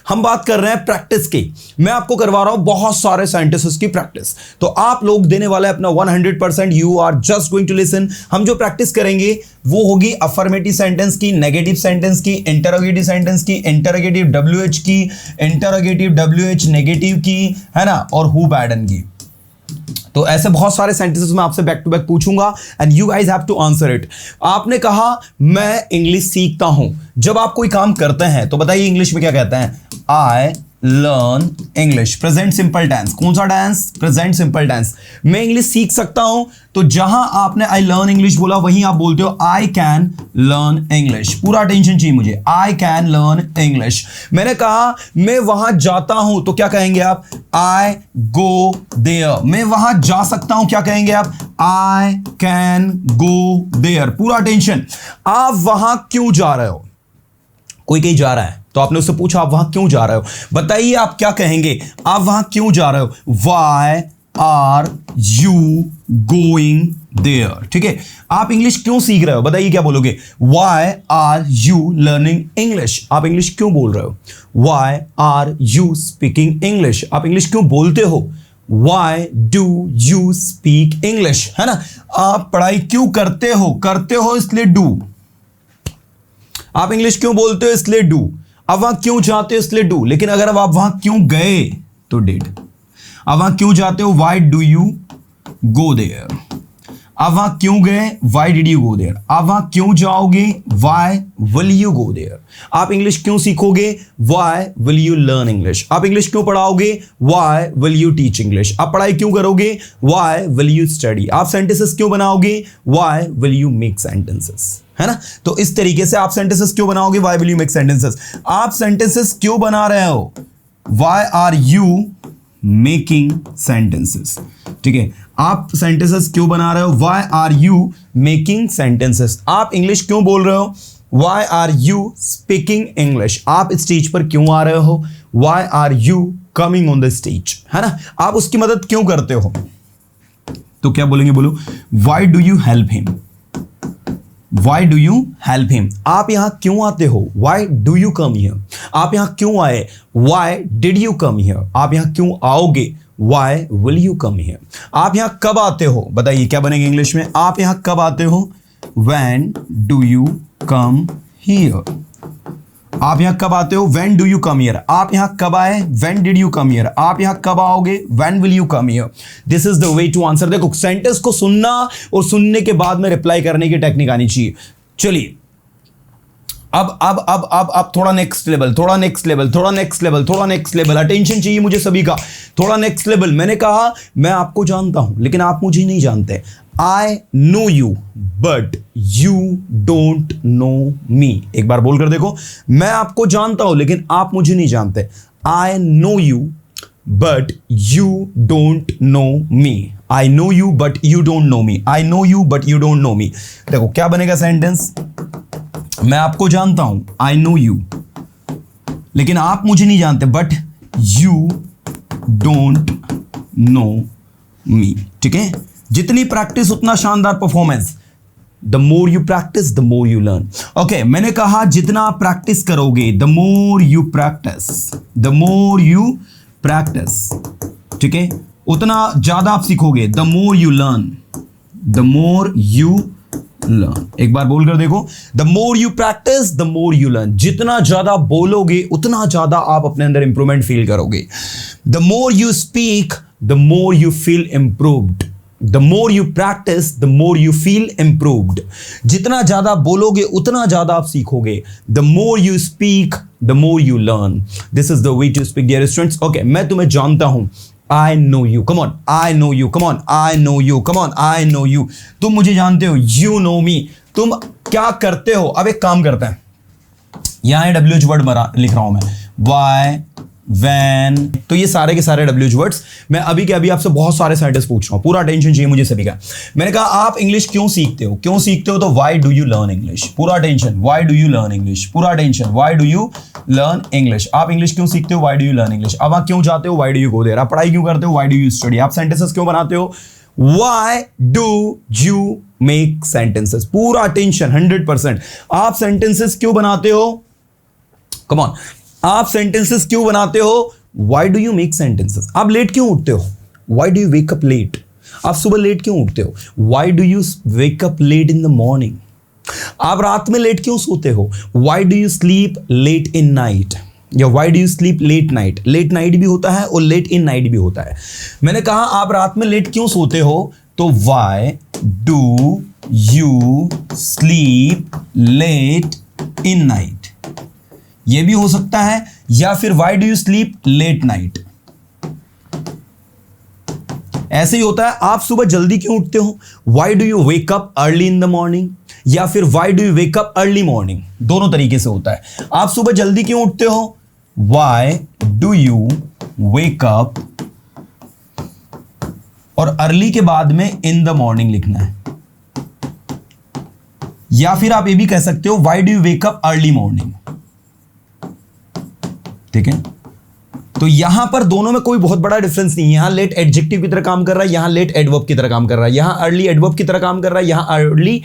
हम बात कर रहे हैं प्रैक्टिस की। मैं आपको करवा रहा हूं बहुत सारे सेंटेंसेस की प्रैक्टिस, तो आप लोग देने वाले अपना 100%। You are just going to listen. हम जो प्रैक्टिस करेंगे वो होगी अफर्मेटिव सेंटेंस की, नेगेटिव सेंटेंस की, इंटरोगेटिव सेंटेंस की, इंटरोगेटिव डब्ल्यूएच की, इंटरोगेटिव डब्ल्यूएच नेगेटिव की, है ना, और हु बैडन की। तो ऐसे बहुत सारे सेंटेंसेस मैं आपसे बैक टू बैक पूछूंगा and you guys have to answer it. आपने कहा मैं इंग्लिश सीखता हूं। जब आप कोई काम करते हैं तो बताइए इंग्लिश में क्या कहते हैं? I learn English. Present simple tense. कौन सा टेंस? Present simple tense. मैं इंग्लिश सीख सकता हूं, तो जहां आपने आई लर्न इंग्लिश बोला वहीं आप बोलते हो आई कैन लर्न इंग्लिश। पूरा अटेंशन चाहिए मुझे। I can learn English. मैंने कहा मैं वहां जाता हूं, तो क्या कहेंगे आप? I go there. मैं वहां जा सकता हूं, क्या कहेंगे आप? I can go there. पूरा अटेंशन। आप वहां क्यों जा रहे हो? कोई कहीं जा रहा है तो आपने उससे पूछा आप वहां क्यों जा रहे हो, बताइए आप क्या कहेंगे? आप वहां क्यों जा रहे हो? Why are you going there? ठीक है। आप इंग्लिश क्यों सीख रहे हो, बताइए क्या बोलोगे? Why are you learning English? आप इंग्लिश क्यों बोल रहे हो? Why are you speaking English? आप इंग्लिश क्यों बोलते हो? Why do you speak English? है ना। आप पढ़ाई क्यों करते हो? करते हो इसलिए do। आप इंग्लिश क्यों बोलते हो? इसलिए डू। अब वहां क्यों जाते हो? इसलिए डू। लेकिन अगर अब आप वहां क्यों गए तो डिड। अब वहां क्यों जाते हो? Why do you go there. अब वहां क्यों गए? Why did you go there. अब वहां क्यों जाओगे? Why will you go there. आप इंग्लिश क्यों सीखोगे? Why will you learn English. आप इंग्लिश क्यों पढ़ाओगे? Why will you teach English. आप पढ़ाई क्यों करोगे? Why will you study. आप सेंटेंसेस क्यों बनाओगे? Why will you make sentences, है ना। तो इस तरीके से आप सेंटेंसेस क्यों बनाओगे? Why will you make sentences. आप सेंटेंसेस क्यों बना रहे हो? Why are you making sentences. ठीक है। आप सेंटेंसेस क्यों बना रहे हो? Why are you making sentences. आप इंग्लिश क्यों बोल रहे हो? Why are you speaking English. आप स्टेज पर क्यों आ रहे हो? Why are you coming on the stage, है ना। आप उसकी मदद क्यों करते हो? तो क्या बोलेंगे? बोलो Y do you help him. Why do you help him? आप यहां क्यों आते हो? Why do you come here? आप यहां क्यों आए? Why did you come here? आप यहां क्यों आओगे? Why will you come here? आप यहां कब आते हो? बताइए क्या बनेगा इंग्लिश में? आप यहां कब आते हो? When do you come here? आप यहां कब आते हो? When do you come here? आप यहां कब आए? When did you come here? आप यहां कब आओगे? When will you come here? This is the way to answer। देखो सेंटेंस को सुनना और सुनने के बाद में रिप्लाई करने की टेक्निक आनी चाहिए। चलिए अब थोड़ा नेक्स्ट लेवल, थोड़ा नेक्स्ट लेवल, थोड़ा नेक्स्ट लेवल, थोड़ा नेक्स्ट लेवल। अटेंशन चाहिए मुझे सभी का। थोड़ा नेक्स्ट लेवल। मैंने कहा मैं आपको जानता हूं लेकिन आप मुझे नहीं जानते। I know you but you don't know me। एक बार बोल कर देखो। मैं आपको जानता हूं लेकिन आप मुझे नहीं जानते। I know you but you don't know me। I know you but you don't know me। I know you but you don't know me। देखो क्या बनेगा सेंटेंस? मैं आपको जानता हूं, I know you, लेकिन आप मुझे नहीं जानते, but you don't know me। ठीक है। जितनी प्रैक्टिस उतना शानदार performance. The more you practice the more you learn. Okay, मैंने कहा जितना आप प्रैक्टिस करोगे, the more you practice, the more you practice, ठीक है, उतना ज्यादा आप सीखोगे। The more you learn, the more you learn. एक बार बोलकर देखो। The more you practice the more you learn. जितना ज्यादा बोलोगे उतना ज्यादा आप अपने अंदर इंप्रूवमेंट फील करोगे। The more you speak the more you feel improved. The more you practice the more you feel improved. जितना ज्यादा बोलोगे उतना ज्यादा आप सीखोगे। The more you speak the more you learn. This is the way to speak dear students. Okay, मैं तुम्हें जानता हूं। I know you, come on, I know you, come on, I know you, come on, I know you। तुम मुझे जानते हो, you know me। तुम क्या करते हो? अब एक काम करते हैं, यहां WH वर्ड लिख रहा हूं मैं। Why, when, तो ये सारे के सारे WH वर्ड्स। मैं अभी के अभी आपसे बहुत सारे सेंटेंस पूछ रहा हूं, पूरा अटेंशन चाहिए मुझे सभी का। मैंने कहा आप इंग्लिश क्यों सीखते हो? क्यों सीखते हो? तो why do you learn English? पूरा attention. why do you learn English? पूरा attention. why do you learn English? आप इंग्लिश क्यों सीखते हो? why do you learn English? अब आप क्यों जाते हो? why do you go there? आप पढ़ाई क्यों करते हो? why do you study? आप सेंटेंसेस क्यों बनाते हो? why do you make sentences? पूरा अटेंशन 100%। आप सेंटेंसेस क्यों बनाते हो? Come on. आप सेंटेंसेस क्यों बनाते हो? Why do you make sentences? आप लेट क्यों उठते हो? Why do you wake up late? आप सुबह लेट क्यों उठते हो? Why do you wake up late in the morning? आप रात में लेट क्यों सोते हो? Why do you sleep late in night? या why do you sleep late night? Late night भी होता है और लेट इन नाइट भी होता है। मैंने कहा आप रात में लेट क्यों सोते हो, तो why do you sleep late in night, यह भी हो सकता है, या फिर why do you sleep late night. ऐसे ही होता है, आप सुबह जल्दी क्यों उठते हो? Why do you wake up early in the morning, या फिर why do you wake up early morning. दोनों तरीके से होता है। आप सुबह जल्दी क्यों उठते हो? Why do you wake up, और अर्ली के बाद में इन द मॉर्निंग लिखना है। या फिर आप ये भी कह सकते हो why do you wake up early morning. ठीक है, तो यहां पर दोनों में कोई बहुत बड़ा डिफरेंस नहीं है। यहां लेट एडजेक्टिव की तरह काम कर रहा है, यहां लेट एडवर्ब की तरह काम कर रहा है, यहां अर्ली एडवर्ब की तरह काम कर रहा है, यहां अर्ली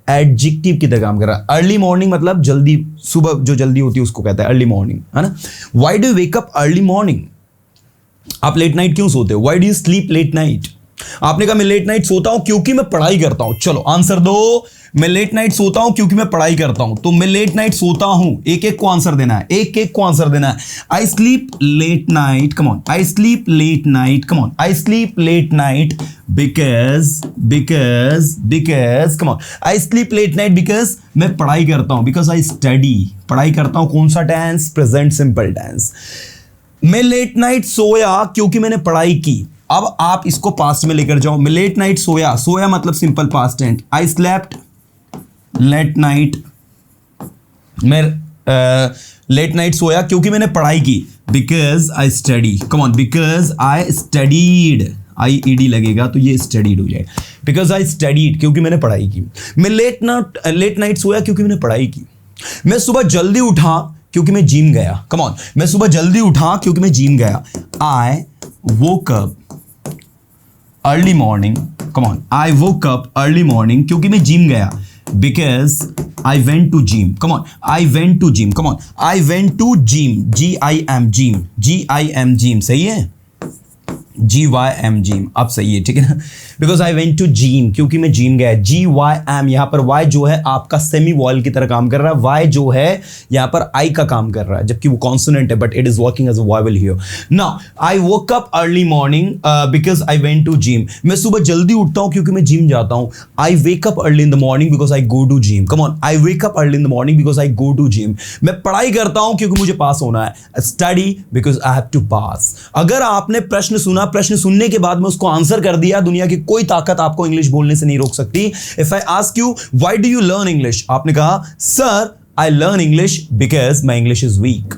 एडजेक्टिव की तरह काम कर रहा है। अर्ली मॉर्निंग मतलब जल्दी, सुबह जो जल्दी होती है उसको कहता है अर्ली मॉर्निंग, है ना। Why do you wake up early morning? आप लेट नाइट क्यों सोते हो? Why do you sleep late night? आपने कहा मैं लेट नाइट सोता हूं क्योंकि मैं पढ़ाई करता हूं। चलो आंसर दो। मैं लेट नाइट सोता हूं क्योंकि मैं पढ़ाई करता हूं। तो मैं लेट नाइट सोता हूं, एक एक को आंसर देना है, एक एक को आंसर देना है। I sleep late night, come on. I sleep late night, come on. I sleep late night because come on. I sleep late night because मैं पढ़ाई करता हूं, बिकॉज आई स्टडी। पढ़ाई करता हूं, कौन सा टेंस? Present simple tense. मैं लेट नाइट सोया क्योंकि मैंने पढ़ाई की। अब आप इसको पास्ट में लेकर जाओ। मैं लेट नाइट सोया, सोया मतलब simple past tense. I slept late night, मैं लेट नाइट सोया क्योंकि मैंने पढ़ाई की। Because I study, come on. Because I studied, I ED लगेगा तो ये स्टडीड हो जाएगा। बिकॉज आई स्टडीड, क्योंकि मैंने पढ़ाई की। मैं लेट नाइट सोया क्योंकि मैंने पढ़ाई की। मैं सुबह जल्दी उठा क्योंकि मैं जिम गया। Come on. मैं सुबह जल्दी उठा क्योंकि मैं जिम गया। I woke up early morning, come on. I woke up early morning क्योंकि मैं जिम गया। Because I went to gym, come on. I went to gym, come on. I went to gym, GIM gym, GIM gym, सही है। GYM gym, अब सही है, ठीक है ना। Because I went to gym, क्योंकि मैं जिम गया। GYM, यहां पर Y जो है आपका सेमी वॉल की तरह काम कर रहा है। Y जो है यहां पर I का काम कर रहा है, जबकि वो कॉन्सोनेंट है, but it is working as a vowel here. Now I woke up early morning because I went to gym. मैं सुबह जल्दी उठता हूं क्योंकि मैं जिम जाता हूं। I wake up early in the morning because I go to gym, come on. I wake up early in the morning because I go to gym. मैं पढ़ाई करता हूं क्योंकि मुझे पास होना है। Study because I have to pass. अगर आपने प्रश्न सुना, प्रश्न सुनने के बाद में उसको आंसर कर दिया, दुनिया की कोई ताकत आपको इंग्लिश बोलने से नहीं रोक सकती। If I ask you why do you learn English, आपने कहा sir I learn English because my English is weak.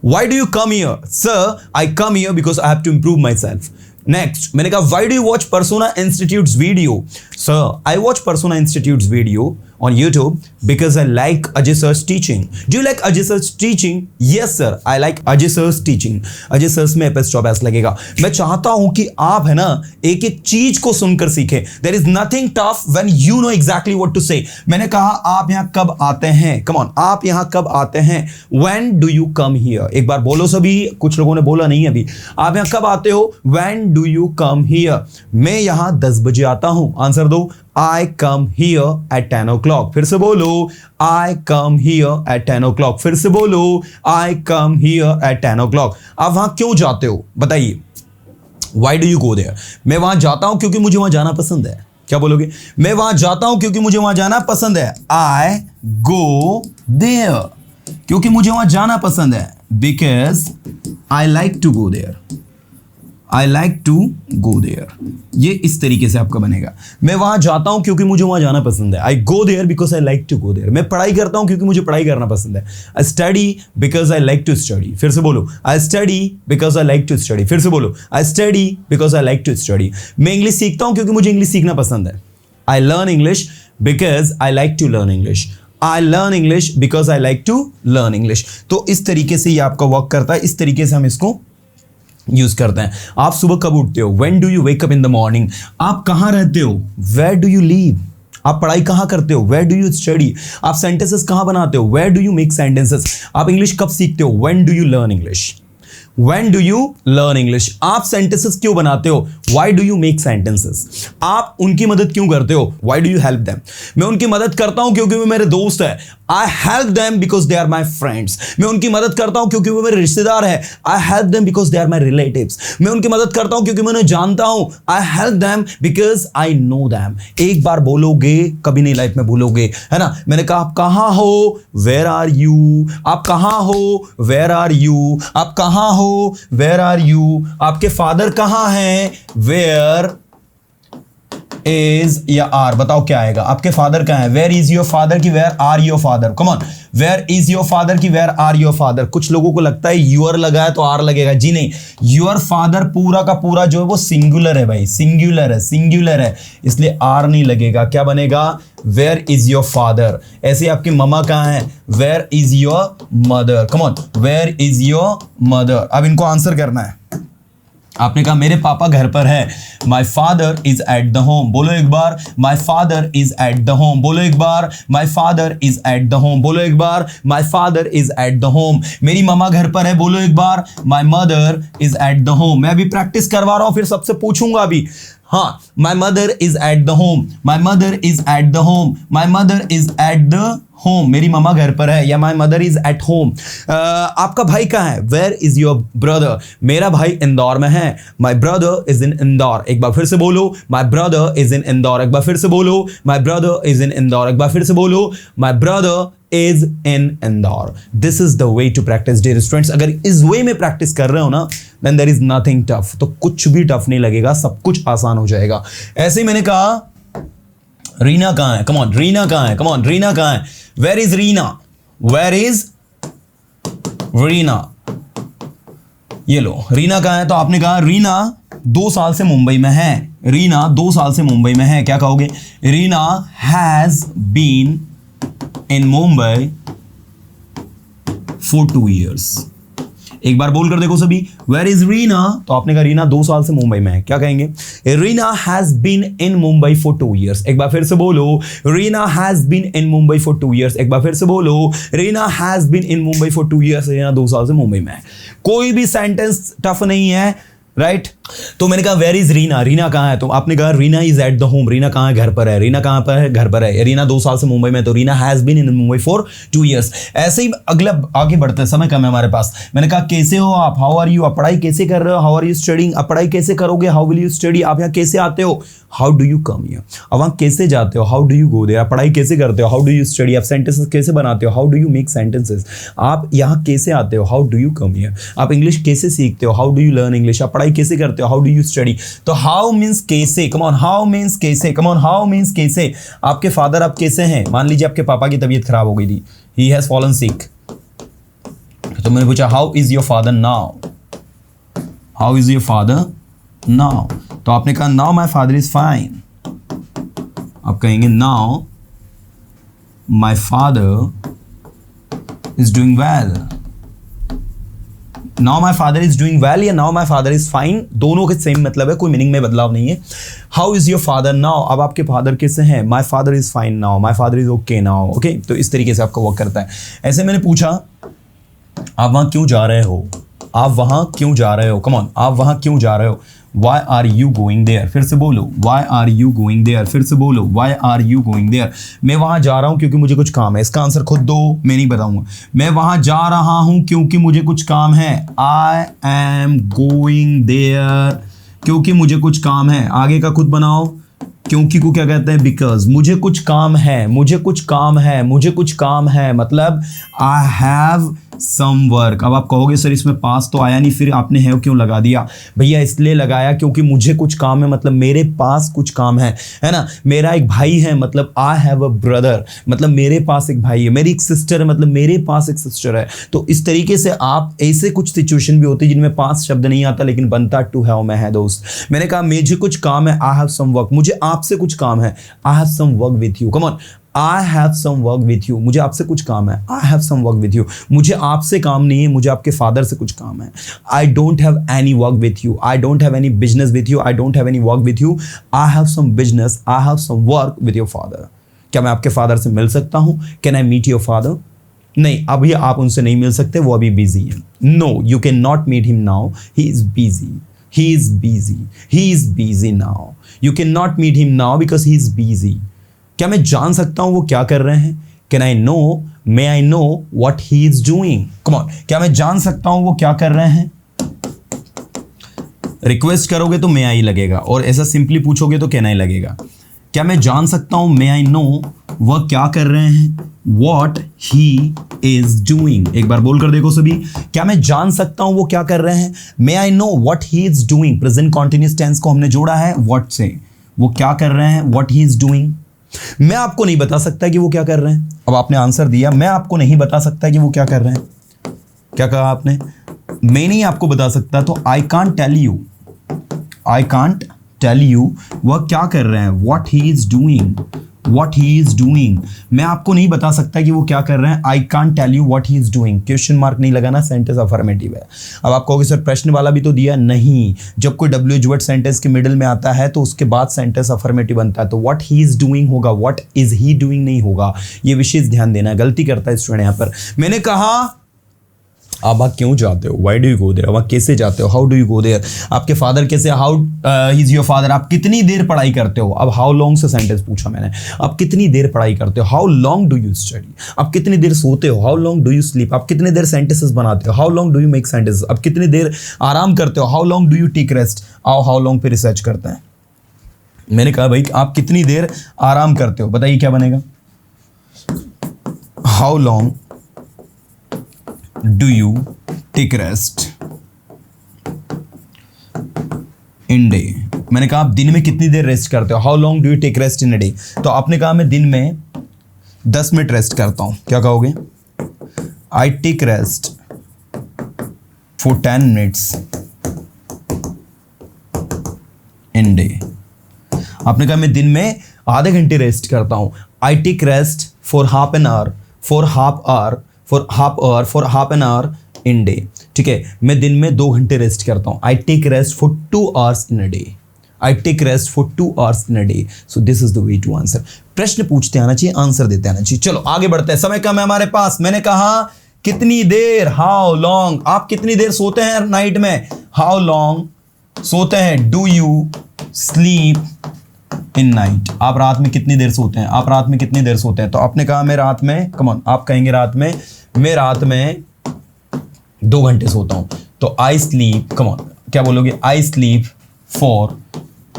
Why do you come here? Sir I come here because I have to improve myself. Next मैंने कहा why do you watch Persona institutes video? Sir I watch Persona institutes video on YouTube because I like Ajay sir's teaching. Do you like Ajay sir's teaching? Yes sir, I like Ajay sir's teaching. Ajay sir's में S लगेगा। मैं चाहता हूं कि आप है ना एक एक चीज को सुनकर सीखें। There is nothing tough when you know exactly what to say. मैंने कहा आप यहाँ कब आते हैं? Come on, आप यहाँ कब आते हैं? When do you come here? एक बार बोलो सभी, कुछ लोगों ने बोला नहीं अभी। आप यहाँ कब आते हो? When do you come here? मैं यहाँ 10 बजे आता हूं। आंसर दो। I come here at 10 o'clock. फिर से बोलो I come here at 10 o'clock. फिर से बोलो I come here at 10 o'clock. आप वहां क्यों जाते हो बताइए? Why do you go there? मैं वहां जाता हूं क्योंकि मुझे वहां जाना पसंद है। क्या बोलोगे? मैं वहां जाता हूं क्योंकि मुझे वहां जाना पसंद है। I go there. क्योंकि मुझे वहां जाना पसंद है। Because I like to go there. I like to go there. ये इस तरीके से आपका बनेगा। मैं वहां जाता हूं क्योंकि मुझे वहां जाना पसंद है। I go there because I like to go there. मैं पढ़ाई करता हूं क्योंकि मुझे पढ़ाई करना पसंद है। I study because I like to study. फिर से बोलो I study because I like to study. फिर से बोलो I study because I like to study. मैं इंग्लिश सीखता हूं क्योंकि मुझे इंग्लिश सीखना पसंद है। I learn English because I like to learn English. I learn English because I like to learn English. तो इस तरीके से ये आपका वर्क करता है। इस तरीके से हम इसको यूज करते हैं। आप सुबह कब उठते हो? When do you wake up in the morning? आप कहां रहते हो? Where do you live? आप पढ़ाई कहाँ करते हो? Where do you study? आप सेंटेंसेस कहाँ बनाते हो? Where do you make sentences? आप इंग्लिश कब सीखते हो? When do you learn English? When do you learn English? आप sentences क्यों बनाते हो? Why do you make sentences? आप उनकी मदद क्यों करते हो? Why do you help them? मैं उनकी मदद करता हूं क्योंकि वे मेरे दोस्त है। I help them because they are my friends. मैं उनकी मदद करता हूं क्योंकि वो मेरे रिश्तेदार है। I help them because they are my relatives. मैं उनकी मदद करता हूं क्योंकि मैं उन्हें जानता हूं। I help them because I know them. एक बार बोलोगे कभी नहीं लाइफ में भूलोगे, है ना? मैंने कहा आप कहाँ हो? Where are you? आप कहाँ हो? Where are you? आप कहाँ हो? Where are you? आपके फादर कहाँ हैं? Where is या आर, बताओ क्या आएगा? आपके फादर कहाँ है? Where is your father की where are your father? Come on, where is your father की where are your father? कुछ लोगों को लगता है your लगा है तो आर लगेगा, जी नहीं। your father पूरा का पूरा जो है वो सिंगुलर है भाई, सिंगुलर है, इसलिए आर नहीं लगेगा। क्या बनेगा? Where is your father? ऐसे आपकी ममा कहाँ है? Where is your mother? Come on, where is your mother? अब इनको आंसर करना है। आपने कहा मेरे पापा घर पर है। My father is at the home। बोलो एक बार, My father is at the home। बोलो एक बार, My father is at the home। बोलो एक बार, My father is at the home। मेरी ममा घर पर है। बोलो एक बार, My mother is at the home। मैं अभी प्रैक्टिस करवा रहा हूं, फिर सबसे पूछूंगा अभी। हाँ, My mother is at the home। My mother is at the home। My mother is at the home। मेरी ममा घर पर है, या My mother is at home। आपका भाई कहाँ है? Where is your brother? मेरा भाई इंदौर में है। My brother is in Indore. एक बार फिर से बोलो, My brother is in Indore. एक बार फिर से बोलो, My brother is in Indore. एक बार फिर से बोलो, My brother is in Indore. This is the way to practice, dear students। अगर इस वे में प्रैक्टिस कर रहे हो ना, then there is nothing tough। तो कुछ भी टफ नहीं लगेगा, सब कुछ आसान हो जाएगा। ऐसे ही मैंने कहा रीना कहाँ है? कम ऑन, रीना कहाँ है? कम ऑन, रीना कहाँ है? Where is Reena? Where is Reena? ये लो, रीना कहाँ है? तो आपने कहा रीना 2 साल से मुंबई में है। रीना 2 साल से मुंबई में है। क्या कहोगे? Reena has been in Mumbai for 2 years। एक बार बोल कर देखो सभी, वेयर इज रीना? तो आपने कहा रीना 2 साल से मुंबई में है। क्या कहेंगे? Reena has been in Mumbai for 2 years। एक बार फिर से बोलो, Reena has been in Mumbai for 2 years। एक बार फिर से बोलो, Reena has been in Mumbai for 2 years। Reena 2 साल से मुंबई में है। कोई भी सेंटेंस टफ नहीं है, राइट? तो मैंने कहा वेयर इज रीना? रीना कहाँ है? तो आपने कहा Reena is at the home. Reena कहाँ है? घर पर है। रीना कहाँ पर है? घर पर है। रीना 2 साल से मुंबई में, तो Reena has been in Mumbai for 2 years। ऐसे ही अगला आगे बढ़ते हैं, समय कम है हमारे पास। मैंने कहा कैसे हो आप? How are you? आप पढ़ाई कैसे कर रहे हो? How are you studying? आप पढ़ाई कैसे करोगे? How will you study? आप यहाँ कैसे आते हो? How do you come here? अब वहाँ कैसे जाते हो? How do you go there? आप पढ़ाई कैसे करते हो? How do you study? आप सेंटेंसेस कैसे बनाते हो? How do you make sentences? आप यहाँ कैसे आते हो? How do you come here? आप इंग्लिश कैसे सीखते हो? How do you learn English? आप पढ़ाई कैसे करते हो? How do you study? तो हाउ मीन्स कैसे। कम ऑन, हाउ मीन्स कैसे। कम ऑन, हाउ मीन्स कैसे। आपके फादर आप कैसे हैं? मान लीजिए आपके पापा की तबीयत खराब हो गई थी, ही हैज फॉलन सिक। तो मैंने पूछा how is your father now? How is your father now? तो आपने कहा now my father is fine. आप कहेंगे now my father is doing well. Now my father is doing well या now my father is fine, दोनों के same मतलब है, कोई मीनिंग में बदलाव नहीं है। How is your father now? अब आपके फादर कैसे हैं? माई father is fine now, my father is okay now. Okay, तो इस तरीके से आपका वर्क करता है। ऐसे मैंने पूछा आप वहां क्यों जा रहे हो? आप वहां क्यों जा रहे हो? कम ऑन, आप वहां क्यों जा रहे हो? Why are you going there? फिर से बोलो, Why are you going there? फिर से बोलो, Why are you going there? मैं वहां जा रहा हूं क्योंकि मुझे कुछ काम है। इसका आंसर खुद दो, मैं नहीं बताऊंगा। मैं वहां जा रहा हूं क्योंकि मुझे कुछ काम है। I am going there क्योंकि मुझे कुछ काम है। आगे का खुद बनाओ। क्योंकि को क्या कहते हैं? बिकॉज। मुझे कुछ काम है, मुझे कुछ काम है, मुझे कुछ काम है, मतलब आई हैव सम वर्क। अब आप कहोगे सर इसमें पास तो आया नहीं, फिर आपने हैव क्यों लगा दिया? भैया इसलिए लगाया क्योंकि मुझे कुछ काम है, मतलब मेरे पास कुछ काम है ना? मेरा एक भाई है, मतलब आई हैव अ ब्रदर, मतलब मेरे पास एक भाई है। मेरी एक सिस्टर है, मतलब मेरे पास एक सिस्टर है। तो इस तरीके से आप ऐसे कुछ सिचुएशन भी होती है जिनमें पास शब्द नहीं आता लेकिन बनता टू हैव में है दोस्त। मैंने कहा मुझे कुछ काम है, आई हैव सम वर्क। मुझे आपसे कुछ काम है, I have some work with you. Come on, I have some work with you। मुझे आपसे कुछ काम है, I have some work with you। मुझे आपसे काम नहीं है, मुझे आपके फादर से कुछ काम है। I don't have any work with you। I don't have any business with you। I don't have any work with you। I have some business। I have some work with your father। क्या मैं आपके father से मिल सकता हूं? Can I meet your father? नहीं, अभी आप उनसे नहीं मिल सकते, वो अभी बिजी है। No, you can not meet him now, he is busy, he is busy, he is busy now. You can not meet him now because he is busy. क्या मैं जान सकता हूं वो क्या कर रहे हैं? Can I know, may I know what he is doing? Come on, क्या मैं जान सकता हूं वो क्या कर रहे हैं? रिक्वेस्ट करोगे तो मे आई लगेगा, और ऐसा सिंपली पूछोगे तो कैन आई लगेगा। क्या मैं जान सकता हूं, मे आई नो, वह क्या कर रहे हैं? What he is doing। एक बार बोल कर देखो सभी, क्या मैं जान सकता हूं वो क्या कर रहे हैं? May I know what he is doing। Present continuous tense को हमने जोड़ा है what से, वो क्या कर रहे हैं? What he is doing। मैं आपको नहीं बता सकता कि वो क्या कर रहे हैं। अब आपने आंसर दिया, मैं आपको नहीं बता सकता कि वो क्या कर रहे हैं। क्या कहा आपने? मैं नहीं आपको बता सकता, तो I can't tell you, I can't tell you वह क्या कर रहे हैं। What he is doing, what he is doing। मैं आपको नहीं बता सकता कि वो क्या कर रहे हैं। I can't tell you what he is doing। Question mark नहीं लगाना, सेंटेंस अफर्मेटिव है। अब आप कहोगे सर प्रश्न वाला भी तो दिया, नहीं। जब कोई WH वर्ड सेंटेंस के मिडिल में आता है तो उसके बाद सेंटेंस अफर्मेटिव बनता है, तो what he is doing होगा, what is he doing नहीं होगा। ये विशेष ध्यान देना, गलती करता है स्टूडेंट यहाँ पर। मैंने कहा आप वहाँ क्यों जाते हो, why do you go there, वहाँ कैसे जाते हो, how do you go there, आपके फादर कैसे, हाउ इज योर फादर, आप कितनी देर पढ़ाई करते हो। अब हाउ लॉन्ग से सेंटेंस पूछा मैंने, आप कितनी देर पढ़ाई करते हो, how long do you study, आप कितनी देर सोते हो, how long do you sleep, आप कितनी देर सेंटेंसेस बनाते हो, how long do you make sentences, आप कितनी देर आराम करते हो, how long do you take rest. आओ हाउ लॉन्ग पे रिसर्च करते हैं। मैंने कहा भाई आप कितनी देर आराम करते हो, बताइए क्या बनेगा। How long do you take rest in day। मैंने कहा आप दिन में कितनी देर रेस्ट करते हो, how long do you take rest in a day. तो आपने कहा मैं दिन में 10 मिनट रेस्ट करता हूं, क्या कहोगे? I take rest for 10 minutes in day. आपने कहा मैं दिन में आधे घंटे रेस्ट करता हूं, I take rest for half an hour, for half an hour in day. ठीक है, मैं दिन में 2 घंटे रेस्ट करता हूं, I take rest for 2 hours in a day, I take rest for 2 hours in a day. So this is the way to answer. प्रश्न पूछते आना चाहिए, आंसर देते आना चाहिए। चलो आगे बढ़ते हैं, समय कम है हमारे पास। मैंने कहा कितनी देर, हाउ लॉन्ग, आप कितनी देर सोते हैं नाइट में, हाउ लॉन्ग सोते हैं। Do you sleep in night, आप रात में कितनी देर सोते हैं, आप रात में कितनी देर सोते हैं। तो आपने कहा मैं रात में, कम ऑन, आप कहेंगे रात में, मैं रात में 2 घंटे सोता हूं, तो आई स्लीप, कम ऑन, क्या बोलोगे? I sleep for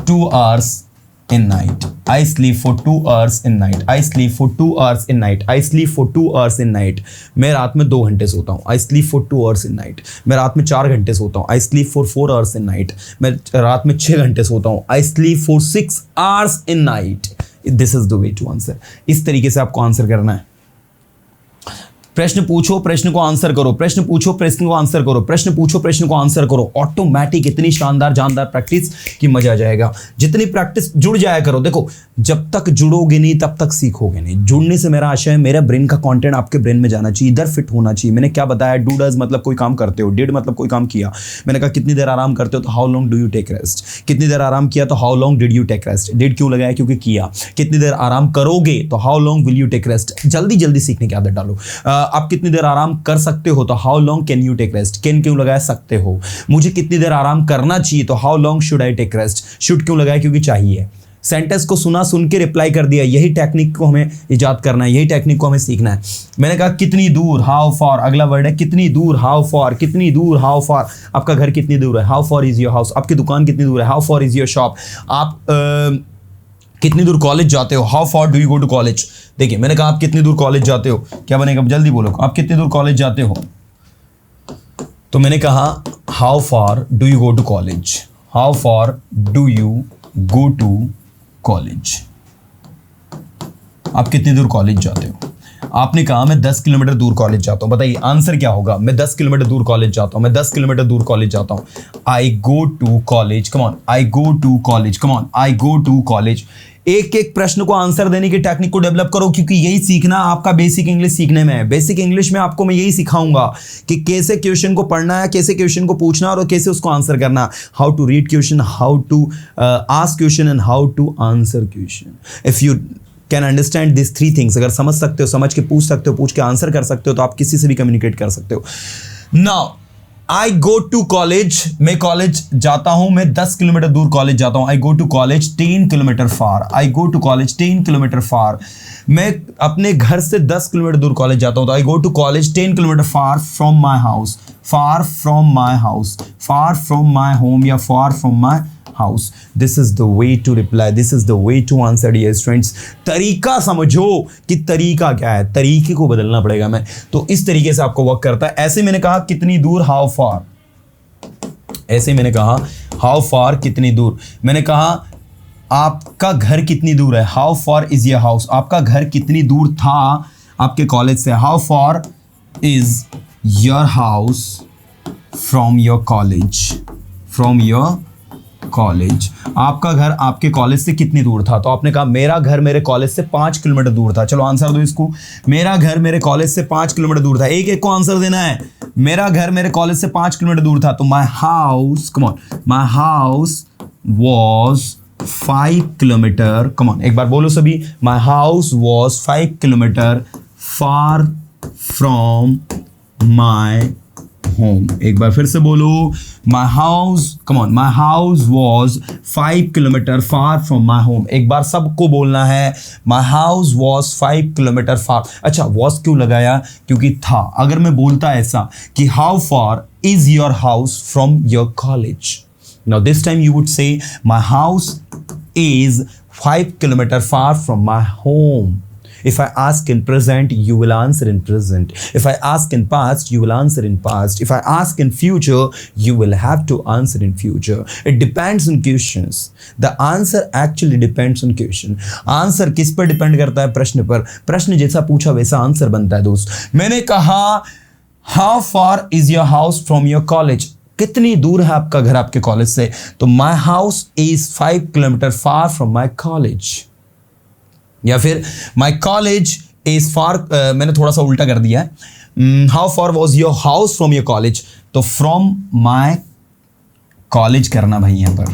2 hours in night, I sleep for 2 hours in night, I sleep for 2 hours in night, I sleep for 2 hours in night. मैं रात में 2 घंटे सोता हूँ, I sleep for 2 hours in night. मैं रात में 4 घंटे सोता हूँ, I sleep for 4 hours in night. मैं रात में 6 घंटे सोता हूँ, I sleep for 6 hours in night. This is the way to answer. इस तरीके से आपको आंसर करना है। प्रश्न पूछो, प्रश्न को आंसर करो, प्रश्न पूछो, प्रश्न को आंसर करो, प्रश्न पूछो, प्रश्न को आंसर करो। ऑटोमेटिक इतनी शानदार जानदार प्रैक्टिस कि मजा आ जाएगा। जितनी प्रैक्टिस, जुड़ जाया करो। देखो जब तक जुड़ोगे नहीं तब तक सीखोगे नहीं। जुड़ने से मेरा आशय है मेरा ब्रेन का कंटेंट आपके ब्रेन में जाना चाहिए, इधर फिट होना चाहिए। मैंने क्या बताया, डू डज मतलब कोई काम करते हो, डिड मतलब कोई काम किया। मैंने कहा कितनी देर आराम करते हो, तो how long do you take rest. कितनी देर आराम किया, तो how long did you take rest. Did क्यों लगाया, क्योंकि किया। कितनी देर आराम करोगे, तो how long will you take rest. जल्दी जल्दी सीखने की आदत डालो। आप कितनी देर आराम कर सकते हो, तो how long can you take rest. Can क्यों लगाया, सकते हो। मुझे कितनी देर आराम करना चाहिए, तो how long should I take rest. Should क्यों लगाया, क्योंकि चाहिए। सेंटेंस को सुना, सुन के रिप्लाई कर दिया। यही टेक्निक को हमें इजाद करना है, यही टेक्निक को हमें सीखना है। मैंने कहा कितनी दूर, हाउ फॉर, अगला वर्ड है कितनी दूर, हाउ फॉर। कितनी दूर, हाउ फॉर। आपका घर कितनी दूर है, how far is your house. आपकी दुकान कितनी दूर है, how far is your shop. आप कितनी दूर कॉलेज जाते हो, how far do you go to college. देखिए मैंने कहा आप कितनी दूर कॉलेज जाते हो, क्या बनेगा, जल्दी बोलो, आप कितनी दूर कॉलेज जाते हो। तो मैंने कहा how far do you go to college, how far do you go to college. आप कितनी दूर कॉलेज जाते हो। आपने कहा मैं 10 किलोमीटर दूर कॉलेज जाता हूं। बताइए आंसर क्या होगा। मैं 10 किलोमीटर दूर कॉलेज जाता हूं, मैं 10 किलोमीटर दूर कॉलेज जाता हूं। I go to college, come on, I go to college, come on, I go to college. एक एक प्रश्न को आंसर देने की टेक्निक को डेवलप करो, क्योंकि यही सीखना आपका बेसिक इंग्लिश सीखने में है। बेसिक इंग्लिश में आपको मैं यही सिखाऊंगा कि कैसे क्वेश्चन को पढ़ना है, कैसे क्वेश्चन को पूछना और कैसे उसको आंसर करना। How to read question, how to ask question and how to answer question. If you can understand this 3 things, अगर समझ सकते हो, समझ के पूछ सकते हो, पूछ के आंसर कर सकते हो, तो आप किसी से भी कम्युनिकेट कर सकते हो। Now I go to college, मैं कॉलेज जाता हूं, मैं 10 किलोमीटर दूर कॉलेज जाता हूं। I go to college 10 kilometre far, I go to college 10 kilometre far, मैं अपने घर से 10 किलोमीटर दूर कॉलेज जाता हूं, तो I go to college 10 kilometre far from my house, far from my house, far from my home या far from my house. This is the way to reply, this is the way to answer dear students. तरीका समझो कि तरीका क्या है, तरीके को बदलना पड़ेगा मैं, तो इस तरीके से आपको वर्क करता है। ऐसे मैंने कहा कितनी दूर, हाउ फार, ऐसे मैंने कहा हाउ फार कितनी दूर, मैंने कहा आपका घर कितनी दूर है, how far is your house, आपका घर कितनी दूर था आपके कॉलेज से, how far is your house from your college, from your college, आपका घर आपके कॉलेज से कितनी दूर था, तो आपने कहा मेरा घर मेरे कॉलेज से 5 किलोमीटर दूर था। चलो आंसर दो इसको, मेरा घर मेरे कॉलेज से 5 किलोमीटर दूर था, एक एक को आंसर देना है। मेरा घर मेरे कॉलेज से 5 किलोमीटर दूर था, तो my house, come on, my house was 5 kilometre, come on एक बार बोलो सभी, माई house was 5 kilometre far from my home, एक बार फिर से बोलो, my house, come on, my house was 5 kilometre far from my home, एक बार सबको बोलना है, माई हाउस वॉज 5 किलोमीटर फार। अच्छा वॉज क्यों लगाया, क्योंकि था, अगर मैं बोलता ऐसा कि how far is your house from your college, now this time you would say my house is 5 kilometre far from my home. If I ask in present, you will answer in present. If I ask in past, you will answer in past. If I ask in future, you will have to answer in future. It depends on questions. The answer actually depends on question. Answer किस पर depend करता है, प्रश्न पर, प्रश्न जैसा पूछा वैसा आंसर बनता है दोस्त। मैंने कहा how far is your house from your college? कितनी दूर है आपका घर आपके कॉलेज से, तो my house is 5 kilometer far from my college. या फिर माई कॉलेज इज फार, मैंने थोड़ा सा उल्टा कर दिया है, how far was your house from your college, तो फ्रॉम माई कॉलेज करना भाई यहां पर,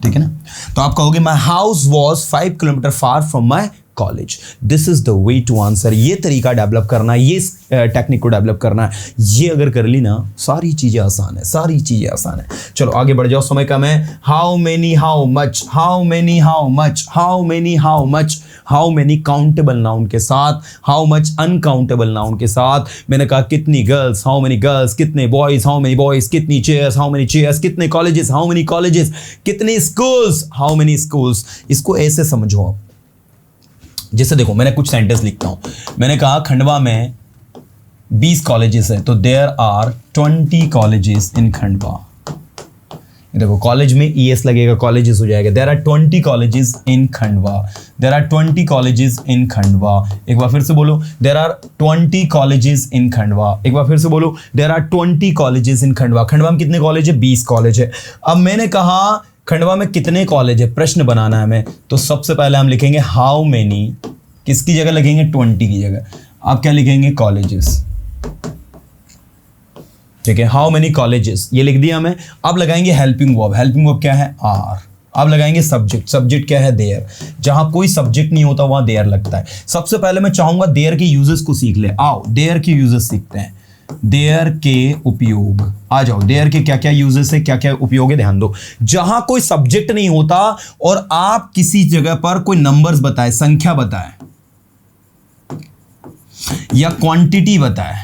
ठीक है ना। तो आप कहोगे my house was 5 kilometre far from my college. This is the way to answer. ये तरीका डेवलप करना है, ये टेक्निक को डेवलप करना है, ये अगर कर ली ना सारी चीजें आसान है, सारी चीजें आसान है। चलो आगे बढ़ जाओ, समय कम है। How many, how much, how many, how much, how many, how much, how many countable noun के साथ, हाउ मच अनकाउंटेबल नाउन के साथ। मैंने कहा कितनी गर्ल्स, हाउ मेनी गर्ल्स, कितने बॉयज, हाउ मेनी बॉयज, कितनी चेयर्स, हाउ मेनी चेयर्स, कितने कॉलेजेस, हाउ मेनी कॉलेजेस, कितने स्कूल्स, हाउ मेनी स्कूल्स। इसको ऐसे समझो आप, जैसे देखो मैंने कुछ सेंटेंस लिखता हूं, मैंने कहा खंडवा में 20 कॉलेजेस है, तो there are 20 colleges in Khandwa. देखो कॉलेज में ईएस लगेगा, कॉलेजेस हो जाएगा, there are 20 colleges in Khandwa, there are 20 colleges in Khandwa. एक बार फिर से बोलो, there are 20 colleges in Khandwa. एक बार फिर से बोलो, there are 20 colleges in Khandwa. Khandwa में कितने कॉलेज है, 20 कॉलेज है। अब मैंने कहा खंडवा में कितने कॉलेज है, प्रश्न बनाना है हमें, तो सबसे पहले हम लिखेंगे हाउ मेनी, किसकी जगह लिखेंगे, 20 की जगह। आप क्या लिखेंगे, कॉलेजेस, ठीक है, हाउ मेनी कॉलेजेस, ये लिख दिया हमें। अब लगाएंगे हेल्पिंग वर्ब, हेल्पिंग वर्ब क्या है, आर। अब लगाएंगे सब्जेक्ट, सब्जेक्ट क्या है, देयर। जहां कोई सब्जेक्ट नहीं होता वहां देयर लगता है। सबसे पहले मैं चाहूंगा देयर के यूजेस को सीख ले, आओ देयर के यूजेस सीखते हैं। देयर के उपयोग, आ जाओ, देयर के क्या क्या यूजेस है, क्या क्या उपयोग है, ध्यान दो। जहां कोई सब्जेक्ट नहीं होता और आप किसी जगह पर कोई नंबर्स बताए, संख्या बताए या क्वांटिटी बताए,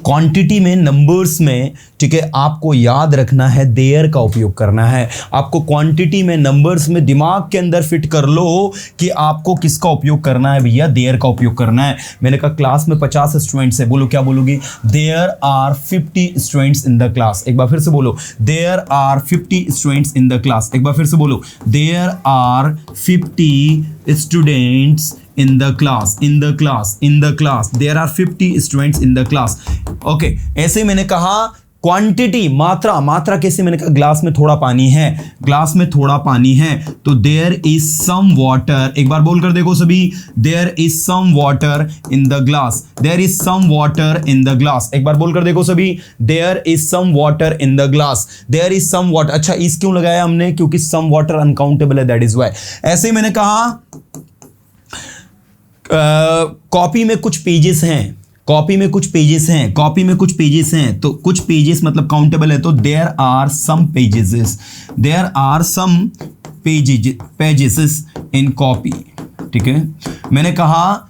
क्वांटिटी में, नंबर्स में, ठीक है, आपको याद रखना है देयर का उपयोग करना है। आपको क्वांटिटी में, नंबर्स में दिमाग के अंदर फिट कर लो कि आपको किसका उपयोग करना है, भैया देयर का उपयोग करना है। मैंने कहा क्लास में 50 स्टूडेंट्स है, बोलो क्या बोलोगी, there are 50 students in the class. एक बार फिर से बोलो, there are 50 students in the class. एक बार फिर से बोलो, there are 50 students in the class, in the class, in the class, there are 50 students in the class. Okay, ऐसे मैंने कहा क्वांटिटी, मात्रा, मात्रा कैसे, मैंने कहा ग्लास में थोड़ा पानी है, ग्लास में थोड़ा पानी है, तो देयर इज सम वाटर, एक बार बोल कर देखो सभी, there is some water in the glass, there is some water in the glass, एक बार बोल कर देखो सभी, there is some water in the glass, there is some water. अच्छा, इस क्यों लगाया हमने, क्योंकि सम वाटर अनकाउंटेबल है, दैट इज व्हाई। ऐसे ही मैंने कहा कॉपी में कुछ पेजेस हैं, कॉपी में कुछ पेजेस हैं, कॉपी में कुछ पेजेस हैं, तो कुछ पेजेस मतलब काउंटेबल है, तो there are some pages, there are some pages in copy, ठीक है। मैंने कहा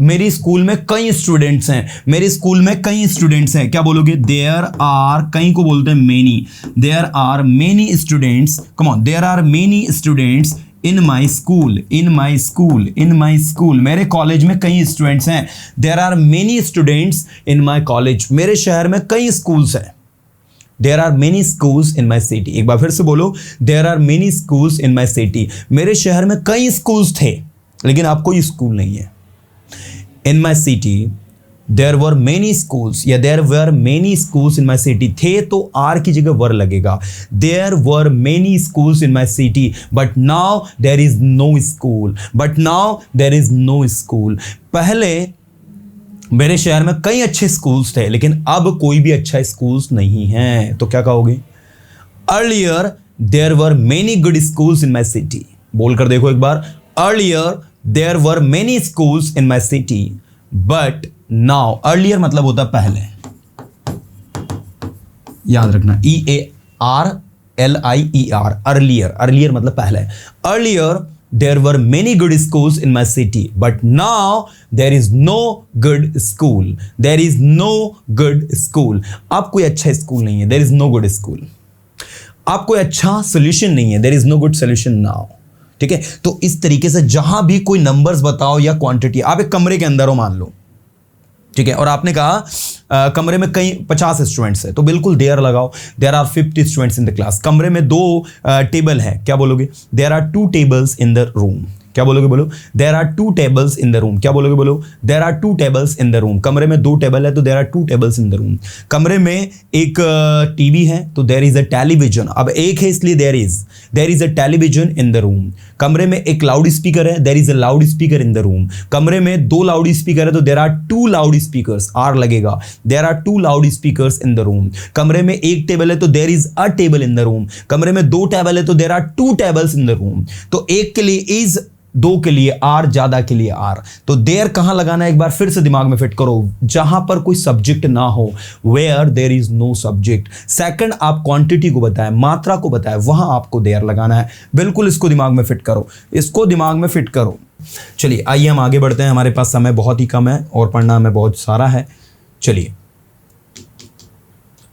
मेरी स्कूल में कई स्टूडेंट्स हैं, मेरे स्कूल में कई स्टूडेंट्स हैं, क्या बोलोगे, देयर आर, कई को बोलते हैं many, there are many students, come on, there are many students in my school, in my school, in my school, मेरे कॉलेज में कई स्टूडेंट्स हैं, there are many students in my college, मेरे शहर में कई स्कूल्स हैं, there are many schools in my city, एक बार फिर से बोलो, there are many schools in my city, मेरे शहर में कई स्कूल्स थे लेकिन अब कोई स्कूल नहीं है। In my city there were many schools, या there were many schools in my city, थे तो आर की जगह वर लगेगा, there were many schools in my city but now there is no school, but now there is no school, पहले मेरे शहर में कई अच्छे स्कूल्स थे लेकिन अब कोई भी अच्छा स्कूल्स नहीं है, तो क्या कहोगे, earlier there were many good schools in my city, बोलकर देखो एक बार, earlier there were many schools in my city but now, earlier मतलब होता पहले, याद रखना, EARLIER, अर्लियर, अर्लियर मतलब पहले, earlier there were many good schools in my city but now there is no good school, there is no good school, अब कोई अच्छा स्कूल नहीं है, there is no good school, अब कोई अच्छा सोल्यूशन नहीं है, there is no good solution now, ठीक है। तो इस तरीके से जहां भी कोई नंबर्स बताओ या क्वांटिटी, आप एक कमरे के अंदर हो मान लो, ठीक है, और आपने कहा कमरे में कई 50 स्टूडेंट्स हैं, तो बिल्कुल देयर लगाओ, there are 50 students in the class, कमरे में 2 टेबल है, क्या बोलोगे, there are 2 tables in the room, क्या बोलोगे, बोलो, there are 2 tables in the room, क्या बोलोगे, बोलो, there are 2 tables in the room, कमरे में 2 टेबल है तो there are 2 tables in the room, कमरे में एक टीवी है तो देयर इज अ टेलीविजन, अब एक है इसलिए there is a television in the room, कमरे में एक लाउड स्पीकर है, there is a loud speaker in the room, कमरे में 2 लाउड स्पीकर है तो there are 2 loud speakers, are लगेगा, there are 2 loud speakers in the room, कमरे में एक टेबल है तो there is a table in the room, कमरे में 2 टेबल है तो there are 2 tables in the room, तो एक के लिए इज, 2 के लिए आर, ज्यादा के लिए आर, तो देयर कहां लगाना है, एक बार फिर से दिमाग में फिट करो, जहां पर कोई सब्जेक्ट ना हो, where there is no subject, second आप क्वांटिटी को बताएं, मात्रा को बताएं, वहां आपको देयर लगाना है, बिल्कुल इसको दिमाग में फिट करो, इसको दिमाग में फिट करो। चलिए आइए हम आगे बढ़ते हैं, हमारे पास समय बहुत ही कम है और पढ़ना हमें बहुत सारा है, चलिए,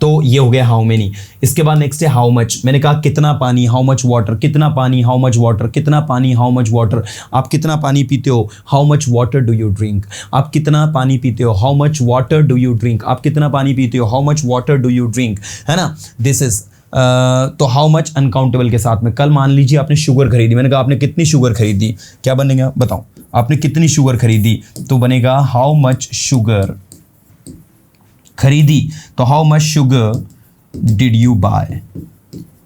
तो ये हो गया हाउ मेनी। इसके बाद नेक्स्ट है हाउ मच। मैंने कहा कितना पानी, हाउ मच वाटर, कितना पानी, हाउ मच वाटर, कितना पानी, हाउ मच वाटर। आप कितना पानी पीते हो, how much water do you drink. आप कितना पानी पीते हो, how much water do you drink. आप कितना पानी पीते हो, how much water do you drink, है ना। दिस इज तो हाउ मच अनकाउंटेबल के साथ में। कल मान लीजिए आपने शुगर खरीदी, मैंने कहा आपने कितनी शुगर खरीदी, क्या बनेगा बताओ, आपने कितनी शुगर खरीदी, तो बनेगा हाउ मच शुगर खरीदी, तो how much sugar did you buy,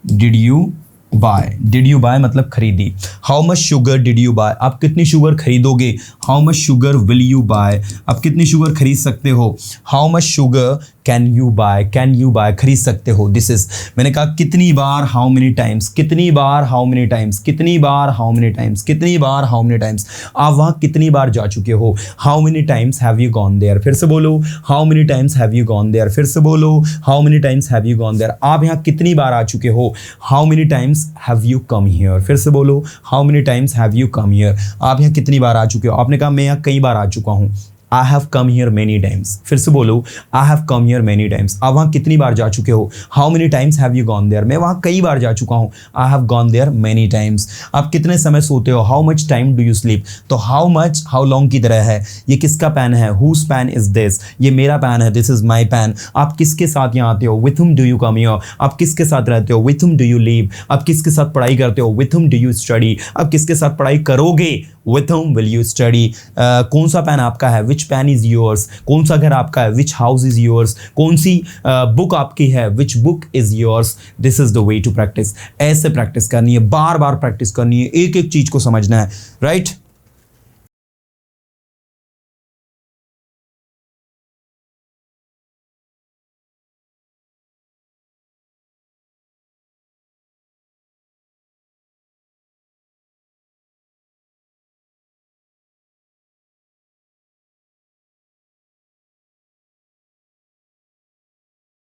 did you buy, did you buy मतलब खरीदी। How much sugar did you buy, आप कितनी शुगर खरीदोगे, how much sugar will you buy, आप कितनी शुगर खरीद सकते हो, how much sugar can you buy, can you buy खरीद सकते हो। दिस इज, मैंने कहा कितनी बार, हाउ मेनी टाइम्स, कितनी बार, हाउ मेनी टाइम्स, कितनी बार, हाउ मेनी टाइम्स, कितनी बार, हाउ मेनी टाइम्स। आप वहाँ कितनी बार जा चुके हो, how many times have you gone there. फिर से बोलो, how many times have you gone there. फिर से बोलो, how many times have you gone there. आप यहाँ कितनी बार आ चुके हो, how many times have you come here. फिर से बोलो, how many times have you come here. आप यहाँ कितनी बार आ चुके हो, आपने कहा मैं यहाँ कई बार आ चुका हूँ, I have come here many times। फिर से बोलो, I have come here many times। आप वहाँ कितनी बार जा चुके हो, how many times have you gone there। मैं वहाँ कई बार जा चुका हूँ, I have gone there many times। आप कितने समय सोते हो, how much time do you sleep। तो how much, how long की तरह है, ये किसका पेन है, whose pen is this, ये मेरा पेन है, this is my pen। आप किसके साथ यहाँ आते हो, with whom do you come here। आप किसके साथ रहते हो, with whom do you live। आप किसके साथ पढ़ाई करते हो, with whom do you study। आप किसके साथ पढ़ाई करोगे, with whom will you study। कौन सा पेन आपका है, which which pen is yours, कौन सा घर आपका है, विच हाउस इज योर्स, कौन सी बुक आपकी है, which book is yours. This is the way to practise. ऐसे प्रैक्टिस करनी है, बार बार प्रैक्टिस करनी है, एक एक चीज को समझना है, राइट।